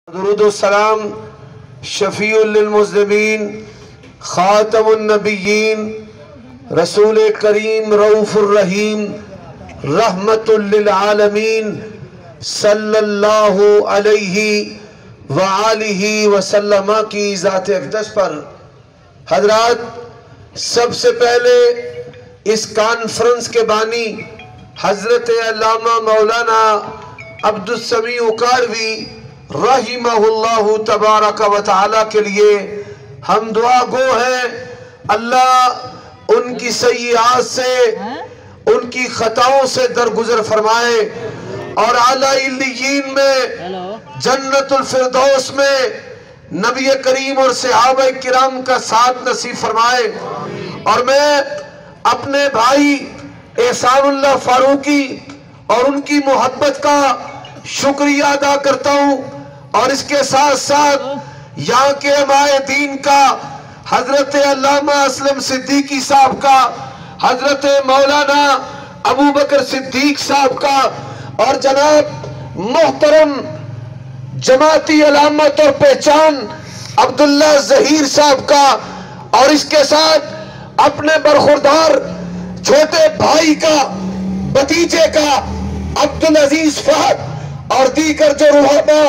درود السلام شفیع للمذنبین خاتم النبیین رسول کریم رؤوف الرحیم رحمت للعالمین صلی اللہ علیہ وآلہ وسلم کی ذات اقدس پر حضرات، سب سے پہلے اس کانفرنس کے بانی حضرت علامہ مولانا عبدالسمیع اکاروی رحمہ اللہ تبارک و تعالی کے لیے ہم دعا گو ہیں۔ اللہ ان کی سیئات سے، ان کی خطاؤں سے درگزر فرمائے اور اعلیٰ علیین میں، جنت الفردوس میں نبی کریم اور صحابہ کرام کا ساتھ نصیب فرمائے۔ اور میں اپنے بھائی احسان اللہ فاروقی اور ان کی محبت کا شکریہ ادا کرتا ہوں، اور اس کے ساتھ ساتھ یہاں کے علماء دین کا، حضرت علامہ اسلم صدیقی صاحب کا، حضرت مولانا ابو بکر صدیق صاحب کا، اور جناب محترم جماعتی علامت اور پہچان عبداللہ ظہیر صاحب کا، اور اس کے ساتھ اپنے برخوردار چھوٹے بھائی کا، بھتیجے کا عبدالعزیز فہد، اور دیگر جو روحانہ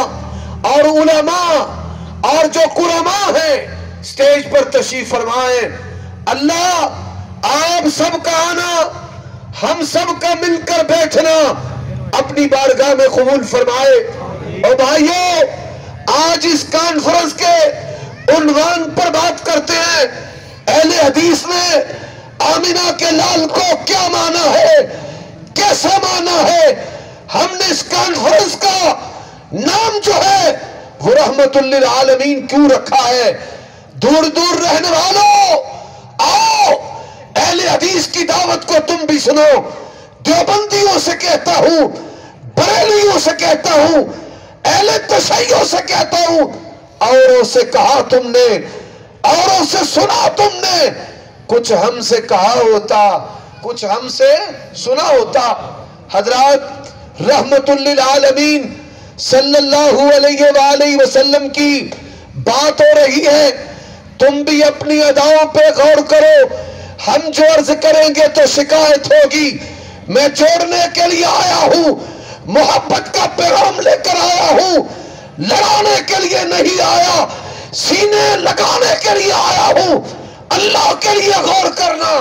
اور علماء اور جو کرماء ہیں سٹیج پر تشریف فرمائیں۔ اللہ آپ سب کا آنا، ہم سب کا مل کر بیٹھنا اپنی بارگاہ میں قبول فرمائے۔ اور بھائیو، آج اس کانفرنس کے عنوان پر بات کرتے ہیں، اہل حدیث میں آمینہ کے لال کو کیا مانا ہے، کیسا مانا ہے۔ ہم نے اس کانفرنس کا نام جو ہے وہ رحمت للعالمین کیوں رکھا ہے؟ دور دور رہنے والوں، آؤ اہل حدیث کی دعوت کو تم بھی سنو۔ دیوبندیوں سے کہتا ہوں، بریلیوں سے کہتا ہوں، اہل تشیع سے کہتا ہوں، اوروں سے کہا تم نے، اوروں سے سنا تم نے، کچھ ہم سے کہا ہوتا، کچھ ہم سے سنا ہوتا۔ حضرات، رحمت للعالمین صلی اللہ علیہ وآلہ وسلم کی بات ہو رہی ہے، تم بھی اپنی اداؤں پہ غور کرو۔ ہم جو عرض کریں گے تو شکایت ہوگی۔ میں جوڑنے کے لیے آیا ہوں، محبت کا پیغام لے کر آیا ہوں، لڑانے کے لیے نہیں آیا، سینے لگانے کے لیے آیا ہوں۔ اللہ کے لیے غور کرنا،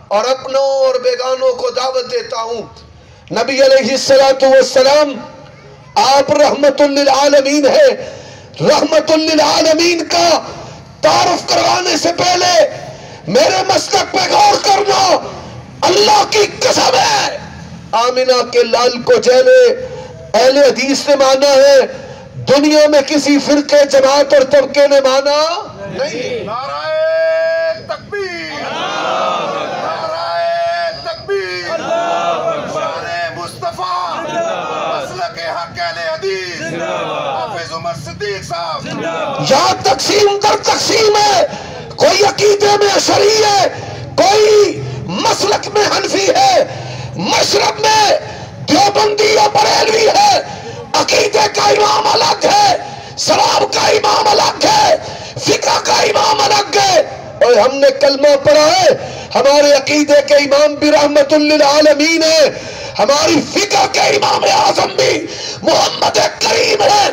اور اپنوں اور بیگانوں کو دعوت دیتا ہوں۔ نبی علیہ السلام آپ رحمت للعالمین ہے۔ رحمت للعالمین کا تعارف کروانے سے پہلے میرے مسلک پہ غور کرنا۔ اللہ کی قسم ہے، آمینہ کے لال کو جیلے اہل حدیث نے مانا ہے، دنیا میں کسی فرقے، جماعت اور طبقے نے مانا نہیں۔ نعرہ تکبیر، نعرہ تکبیر، شان مصطفیٰ، مسلک حق اہل حدیث، حافظ عمر صدیق صاحب۔ یہاں تقسیم در تقسیم ہے، کوئی عقیدے میں اشعری ہے، کوئی مسلک میں حنفی ہے، مشرب میں دیوبندی یا بریلوی ہے، عقیدے کا امام الگ ہے، ثواب کا امام الگ ہے، فقہ کا امام الگ ہے۔ اور ہم نے کلمہ پڑھا ہے، ہمارے عقیدے کے امام بھی رحمت للعالمین ہے، ہماری فقہ کے امام اعظم بھی محمد کریم ہے،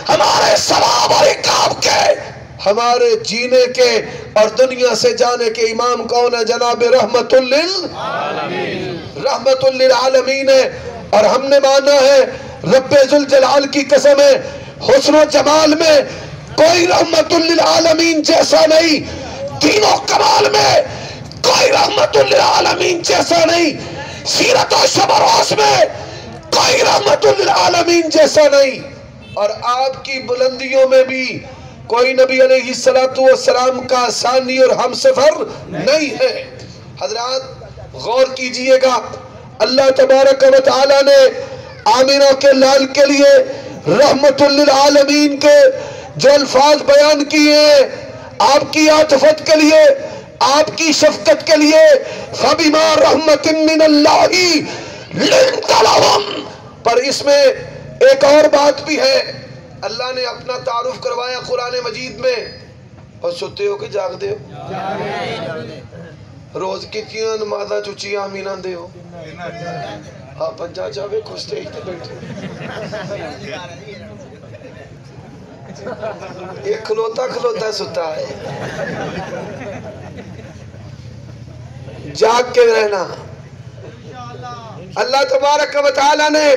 ہمارے ثواب اور عقاب کے، ہمارے جینے کے اور دنیا سے جانے کے امام کون ہے؟ جناب رحمت للعالمین ہے۔ اور ہم نے مانا ہے، رب ذوالجلال کی قسم ہے، حسن و جمال میں کوئی رحمت للعالمین جیسا نہیں، دین و کمال میں کوئی رحمت للعالمین جیسا نہیں، سیرت و شب و روز میں کوئی رحمت للعالمین جیسا نہیں، اور آپ کی بلندیوں میں بھی کوئی نبی علیہ السلام کا ثانی اور ہم سفر نہیں ہے۔ حضرات غور کیجئے گا، اللہ تبارک و تعالی نے آمینہ کے لال کے لیے رحمت للعالمین کے جو الفاظ بیان کیے ہیں، آپ کی عاطفت کے لیے، آپ کی شفقت کے لیے، فَبِمَا رَحْمَةٍ مِّنَ اللَّهِ لِنْتَ لَهُمْ، پر اس میں ایک اور بات بھی ہے، اللہ نے اپنا تعارف کروایا قرآن مجید میں، اور ستے ہو کہ جاگ دے ہو؟ روز کتنی نمازاں چچیاں آمینہ دے ہو؟ ہاں پنجا چاہوے کھستے ہی تے بیٹھے، ایک کھلوتا ستا ہے۔ جاگ کے رہنا۔ اللہ تبارک و تعالیٰ نے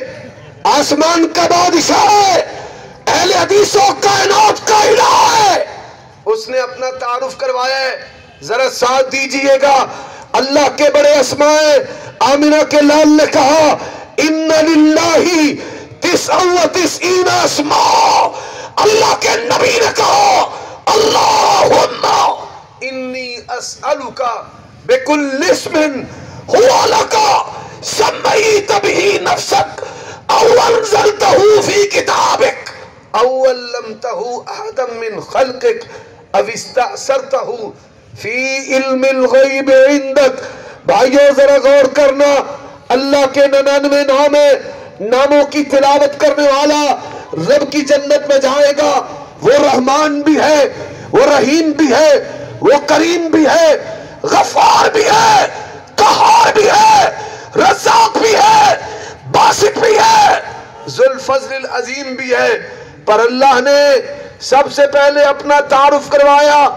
آسمان کا بادشاہ ہے، اہل حدیث و کائنات کا الہ ہے، اس نے اپنا تعارف کروایا ہے۔ ذرا ساتھ دیجئے گا، اللہ کے بڑے اسماء ہیں۔ آمنہ کے لال نے کہا ان للہ 99 اسماء، اللہ کے نبی نے کہا اللہم انی اسألک بکل اسم ہوا لک سمیت بہ نفسک او انزلتہ فی کتابک او علمتہ احدا من خلقک او استأثرتہ فی علم الغیب عندک۔ بھائیو ذرا غور کرنا، اللہ کے 99 نام ہیں، ناموں کی تلاوت کرنے والا رب کی جنت میں جائے گا۔ وہ رحمان بھی ہے، وہ رحیم بھی ہے، وہ کریم بھی ہے، غفار بھی ہے، قہار بھی ہے، رزاق بھی ہے، باسط بھی ہے، ذو الفضل العظیم بھی ہے۔ پر اللہ نے سب سے پہلے اپنا تعارف کروایا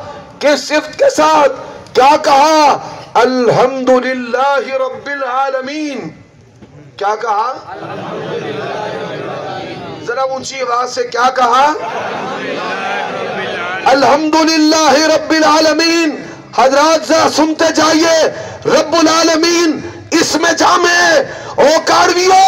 کس صفت کے ساتھ؟ کیا کہا؟ الحمدللہ رب العالمین۔ کیا کہا؟ ذرا اونچی آواز سے کیا کہا؟ الحمدللہ رب العالمین۔ حضرات ذرا سنتے جائیے، رب العالمین اس میں جامع ہے۔ او کارویو،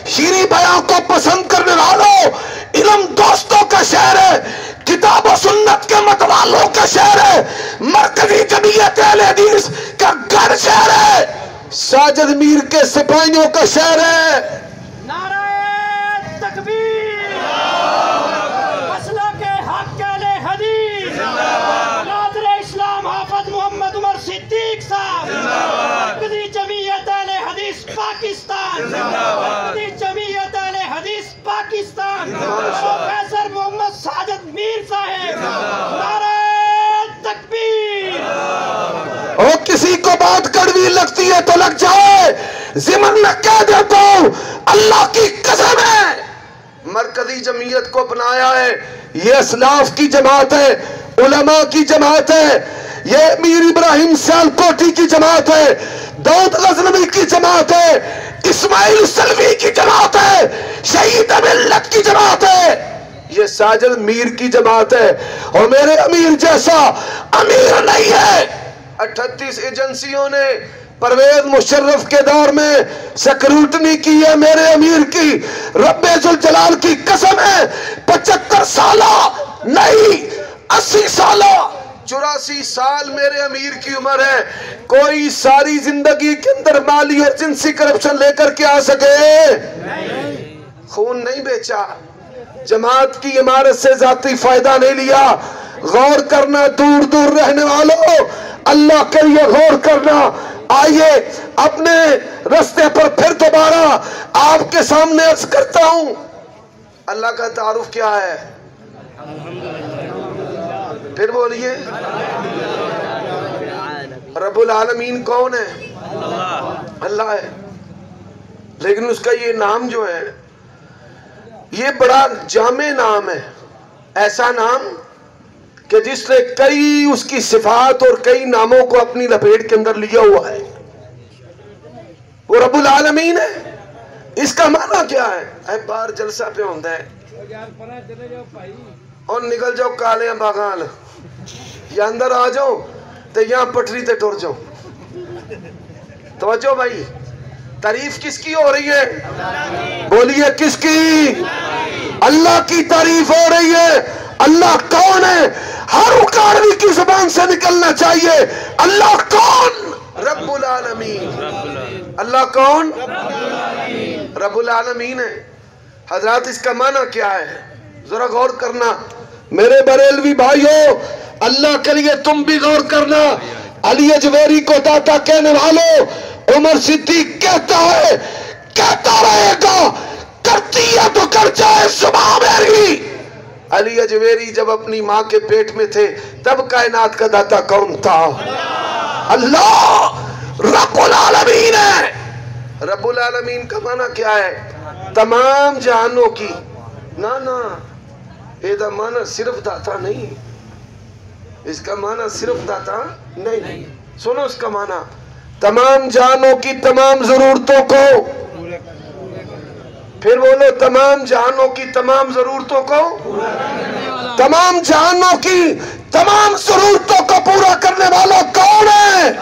شیریں بیان کو پسند کرنے والوں، علم دوستوں کا شہر ہے، کتاب و سنت کے متوالوں کا شہر ہے، مرکزی جمعیت اہل حدیث کا گھر شہر ہے، ساجد میر کے سپاہیوں کا شہر ہے۔ نعرہ تکبیر، مسلک حق اہل حدیث، ناظر اسلام حافظ محمد عمر صدیق صاحب، مرکزی جمعیت اہل حدیث پاکستان، مرکزی جمعیت اہل حدیث پاکستان، پروفیسر محمد ساجد میر صاحب، نعرہ تکبیر۔ اور کسی کو بات کڑوی لگتی ہے تو لگ جائے، ضمن میں کہہ دیتا ہوں اللہ کی قسم ہے، مرکزی جمعیت کو اپنایا ہے۔ یہ اسلاف کی جماعت ہے، علماء کی جماعت ہے، یہ میر ابراہیم سیالکوٹی کی جماعت ہے، داؤد غزنوی کی جماعت ہے، اسماعیل سلوی کی جماعت ہے، شہید ملت کی جماعت ہے، یہ ساجد میر کی جماعت ہے۔ اور میرے امیر جیسا امیر نہیں ہے۔ 38 ایجنسیوں نے پرویز مشرف کے دور میں سیکیورٹی کی ہے میرے امیر کی، رب ذوالجلال کی قسم ہے 75 سالہ نہیں 80 سالہ 84 سال میرے امیر کی عمر ہے۔ کوئی ساری زندگی کے اندر مالی اور جنسی کرپشن لے کر کے آ سکے؟ خون نہیں بیچا، جماعت کی عمارت سے ذاتی فائدہ نہیں لیا۔ غور کرنا دور دور رہنے والوں، اللہ کے لیے غور کرنا۔ آئیے اپنے رستے پر پھر دوبارہ آپ کے سامنے عرض کرتا ہوں، اللہ کا تعارف کیا ہے؟ پھر بولیے، رب العالمین کون ہے؟ اللہ ہے۔ لیکن اس کا یہ نام جو ہے یہ بڑا جامع نام ہے، ایسا نام کہ جس نے کئی اس کی صفات اور کئی ناموں کو اپنی لپیٹ کے اندر لیا ہوا ہے۔ وہ رب العالمین ہے۔ اس کا معنی کیا ہے؟ اے بار جلسہ پہ ہوندہ ہے اور نکل جاؤ کالیاں باغال، یا اندر آ جاؤ تو یہاں پٹری تے ٹر جاؤ۔ توجہ بھائی، تعریف کس کی ہو رہی ہے؟ بولیے کس کی؟ اللہ کی تعریف ہو رہی ہے۔ اللہ کون ہے؟ ہر اکاڑوی کی زبان سے نکلنا چاہیے، اللہ کون؟ رب العالمین۔ اللہ کون؟ رب العالمین ہے۔ حضرات اس کا معنی کیا ہے؟ ذرا غور کرنا میرے بریلوی بھائیو، اللہ کے لیے تم بھی غور کرنا۔ علی اجویری کو داتا کہنے والوں، عمر صدیق کہتا ہے، کہتا رہے گا، کرتی ہے تو کر جائے صبح میری، علی اجویری جب اپنی ماں کے پیٹ میں تھے تب کائنات کا داتا کون تھا؟ اللہ رب العالمین ہے۔ رب العالمین کا معنی کیا ہے؟ تمام جہانوں کی، نا ایدہ معنی صرف داتا نہیں، اس کا معنی صرف داتا نہیں، سنو اس کا معنی تمام جہانوں کی تمام ضرورتوں کو، پھر بولو تمام جہانوں کی تمام ضرورتوں کو، تمام جہانوں کی تمام ضرورتوں کو پورا کرنے والا کون ہے؟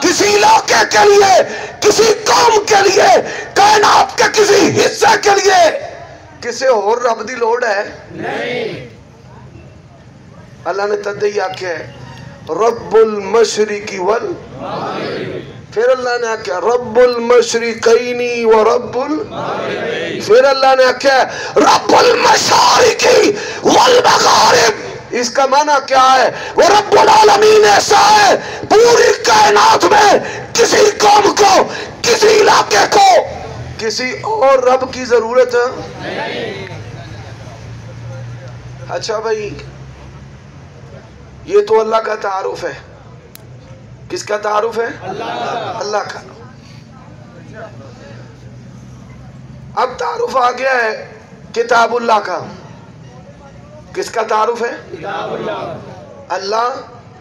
کسی علاقے کے لیے، کسی قوم کے لیے، کائنات کے کسی حصے کے لیے کسی اور رب دی لوڑ ہے؟ نہیں۔ اللہ نے تدعی آکھا ہے رب المشرق والمغرب، پھر اللہ نے آکھا رب المشرقین و رب المغرب، پھر اللہ نے آکھا رب المشارق والمغارب۔ اس کا معنی کیا ہے؟ وہ رب العالمین ایسا ہے پوری کائنات میں کسی قوم کو، کسی علاقے کو کسی اور رب کی ضرورت ہے؟ اچھا بھائی، یہ تو اللہ کا تعارف ہے۔ کس کا تعارف ہے؟ اللہ کا۔ اب تعارف آ گیا ہے کتاب اللہ کا۔ کس کا تعارف ہے؟ کتاب اللہ، اللہ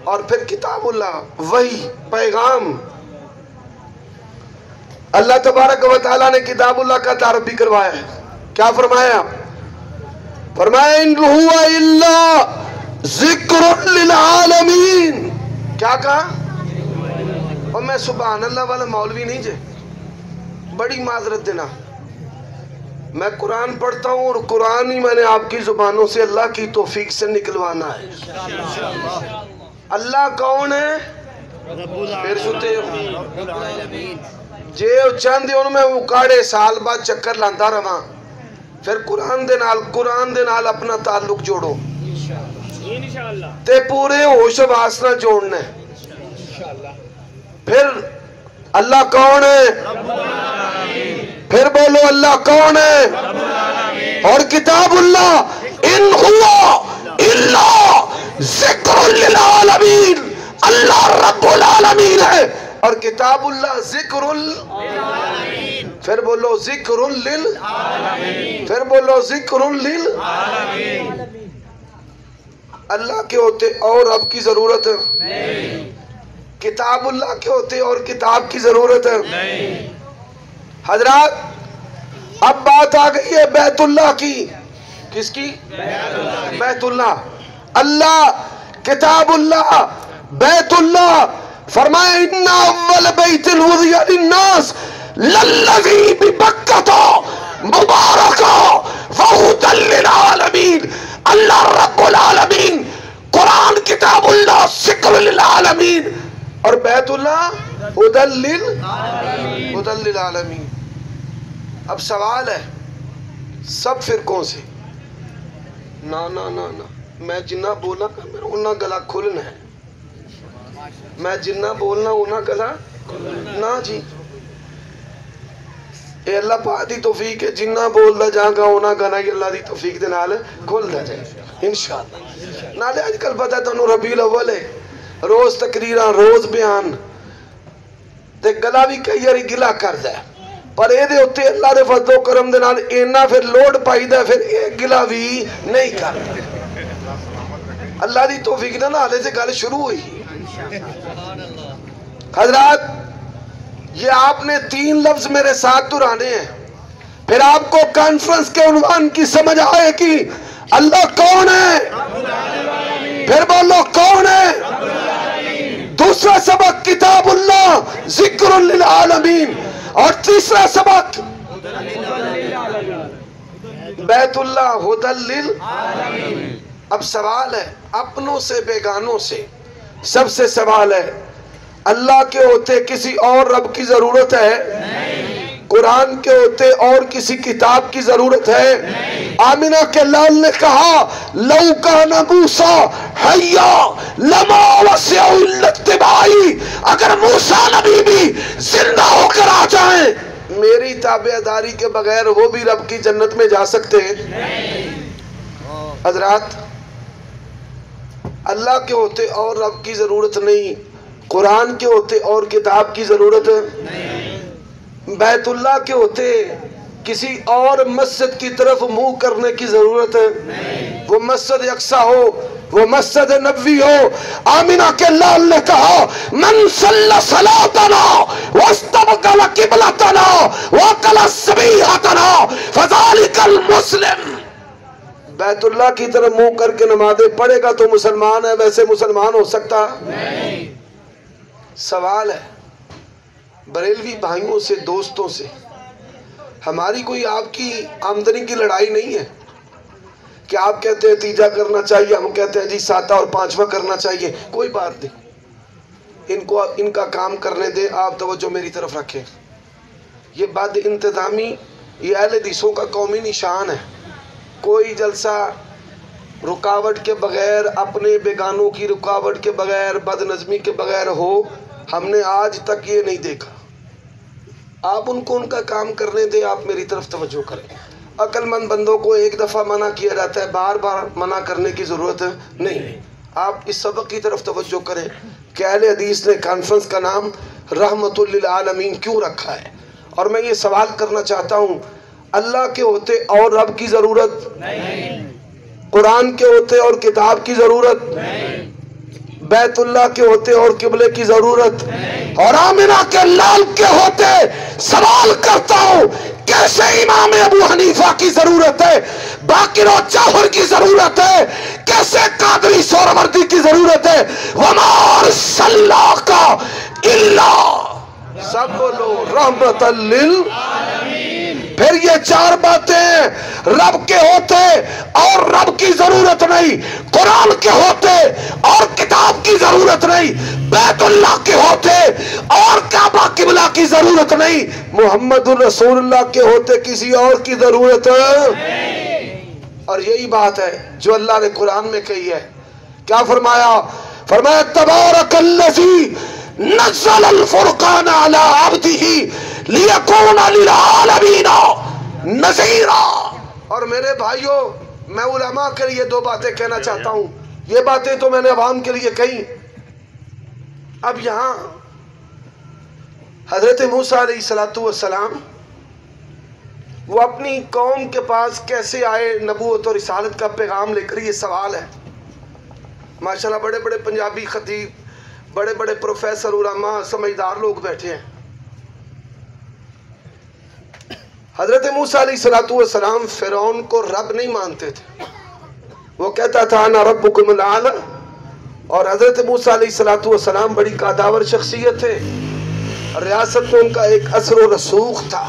اور پھر کتاب اللہ، وحی، پیغام۔ اللہ تبارک و تعالیٰ نے کتاب اللہ کا تعارف بھی کروایا ہے۔ کیا فرمایا؟ فرمایا ان ہوا الا ذکر للعالمین۔ کیا کہا؟ اور میں سبحان اللہ والا مولوی نہیں جے، بڑی معذرت دینا، میں قرآن پڑھتا ہوں اور قرآن ہی میں نے آپ کی زبانوں سے اللہ کی توفیق سے نکلوانا ہے۔ اللہ کون ہے؟ پھر سوتے جے چند ان میں اکاڑے سال بعد چکر لاندا رہا، پھر قرآن دے نال اپنا تعلق جوڑو تے پورے ہوش واس نہ جوڑنا ہے۔ پھر اللہ کون ہے؟ پھر بولو اللہ کون ہے؟ اور کتاب اللہ ان ہوا الا ذکر للعالمین، اللہ رب العالمین ہے اور کتاب اللہ ذکر پھر بولو ذکر پھر بولو ذکر اللہ کے ہوتے اور رب کی ضرورت ہے؟ کتاب اللہ کے ہوتے اور کتاب کی ضرورت ہے؟ حضرات اب بات آ گئی ہے بیت اللہ کی۔ کس کی؟ بیت اللہ، اللہ، کتاب اللہ، بیت اللہ۔ فرمایا ان اول بیت وضع للناس للذی ببکۃ مبارکا وہدی للعالمین۔ اللہ رب العالمین، قرآن کتاب اللہ ذکر للعالمین اور بیت اللہ ہدی للعالمین۔ اب سوال ہے سب فرقوں سے، نا میں جنہ بولنا میرا انہا گلا کھلنا ہے، میں جنہ بولنا انہا گلا نا جی، اے اللہ پاک دی توفیق ہے، جنہ بولنا جہاں گا انہا گنا یہ اللہ دی توفیق دے نال کھل دا جائے انشاءاللہ۔ نالے آج کل پتہ تنو ربیع الاول ہے، روز تقریران، روز بیان تے گلا بھی کئی یاری گلا کر دے، پر اے دے ہوتے اللہ دے فضل و کرم دے نال اینا پھر لوڈ پائی دے، پھر ایک گلا بھی نہیں کر دے۔ اللہ دی توفیق دے نالے سے گل شروع ہوئی۔ حضرات یہ آپ نے 3 لفظ میرے ساتھ دہرانے ہیں، پھر آپ کو کانفرنس کے عنوان کی سمجھ آئے کہ اللہ کون ہے؟ پھر بولو کون ہے؟ دوسرا سبق کتاب اللہ ذکر للعالمین اور تیسرا سبق بیت اللہ ہدی للعالمین۔ اب سوال ہے اپنوں سے بیگانوں سے، سب سے سوال ہے اللہ کے ہوتے کسی اور رب کی ضرورت ہے؟ قرآن کے ہوتے اور کسی کتاب کی ضرورت ہے؟ آمینہ کے لال نے کہا لو کان موسیٰ حیا لما وسع الا اتباعی، اگر موسیٰ نبی بھی زندہ ہو کر آ جائیں میری تابعداری کے بغیر وہ بھی رب کی جنت میں جا سکتے ہیں؟ حضرات اللہ کے ہوتے اور رب کی ضرورت نہیں، قرآن کے ہوتے اور کتاب کی ضرورت نہیں، بیت اللہ کے ہوتے کسی اور مسجد کی طرف منہ کرنے کی ضرورت ہے، وہ مسجد اقصیٰ ہو، وہ مسجد نبوی ہو۔ آمینہ کے لال نے کہا من صلی صلاتنا واستقبل قبلتنا وکل ذبیحتنا فذلک المسلم۔ بیت اللہ کی طرف منہ کر کے نمازیں پڑھے گا تو مسلمان ہے، ویسے مسلمان ہو سکتا نہیں۔ سوال ہے بریلوی بھائیوں سے، دوستوں سے، ہماری کوئی آپ کی آمدنی کی لڑائی نہیں ہے کہ آپ کہتے ہیں تیجا کرنا چاہیے، ہم کہتے ہیں جی ساتہ اور پانچواں کرنا چاہیے، کوئی بات نہیں، ان کا کام کرنے دیں، آپ توجہ میری طرف رکھیں۔ یہ بد انتظامی یہ اہل حدیثوں کا قومی نشان ہے، کوئی جلسہ رکاوٹ کے بغیر، اپنے بیگانوں کی رکاوٹ کے بغیر، بد نظمی کے بغیر ہو، ہم نے آج تک یہ نہیں دیکھا۔ آپ ان کو ان کا کام کرنے دیں، آپ میری طرف توجہ کریں۔ عقل مند بندوں کو ایک دفعہ منع کیا جاتا ہے، بار بار منع کرنے کی ضرورت نہیں۔ آپ اس سبق کی طرف توجہ کریں کہ اہل حدیث نے کانفرنس کا نام رحمت للعالمین کیوں رکھا ہے، اور میں یہ سوال کرنا چاہتا ہوں، اللہ کے ہوتے اور رب کی ضرورت نہیں، قرآن کے ہوتے اور کتاب کی ضرورت نہیں، بیت اللہ کے ہوتے اور قبلے کی ضرورت نہیں، اور آمنہ کے لال کے ہوتے سوال کرتا ہوں کیسے امام ابو حنیفہ کی ضرورت ہے، باقر و جوہر کی ضرورت ہے، کیسے قادری سہروردی کی ضرورت ہے، وما ارسلناک الا سب بولو رحمت للعالمین۔ پھر یہ چار باتیں، رب کے ہوتے اور رب کی ضرورت نہیں، قرآن کے ہوتے اور کتاب کی ضرورت نہیں، بیت اللہ کے ہوتے اور کعبہ قبلہ کی ضرورت نہیں، محمد الرسول اللہ کے ہوتے کسی اور کی ضرورت نہیں۔ اور یہی بات ہے جو اللہ نے قرآن میں کہی ہے، کیا فرمایا؟ فرمایا تبارک الذی نزل الفرقان علی عبدہ لیکون للعالمین نذیرا۔ اور میرے بھائیوں، میں علماء کے لیے دو باتیں کہنا چاہتا ہوں، یہ باتیں تو میں نے عوام کے لیے کہیں۔ اب یہاں حضرت موسیٰ علیہ السلام وہ اپنی قوم کے پاس کیسے آئے نبوت اور رسالت کا پیغام لے کر، یہ سوال ہے۔ ماشاءاللہ بڑے بڑے پنجابی خطیب، بڑے بڑے پروفیسر، علماء، سمجھدار لوگ بیٹھے ہیں۔ حضرت موسیٰ علیہ السلام فرعون کو رب نہیں مانتے تھے، وہ کہتا تھا انا ربکم الاعلی، اور حضرت موسیٰ علیہ السلام بڑی قاداور شخصیت تھے، ریاست میں ان کا ایک اثر و رسوخ تھا۔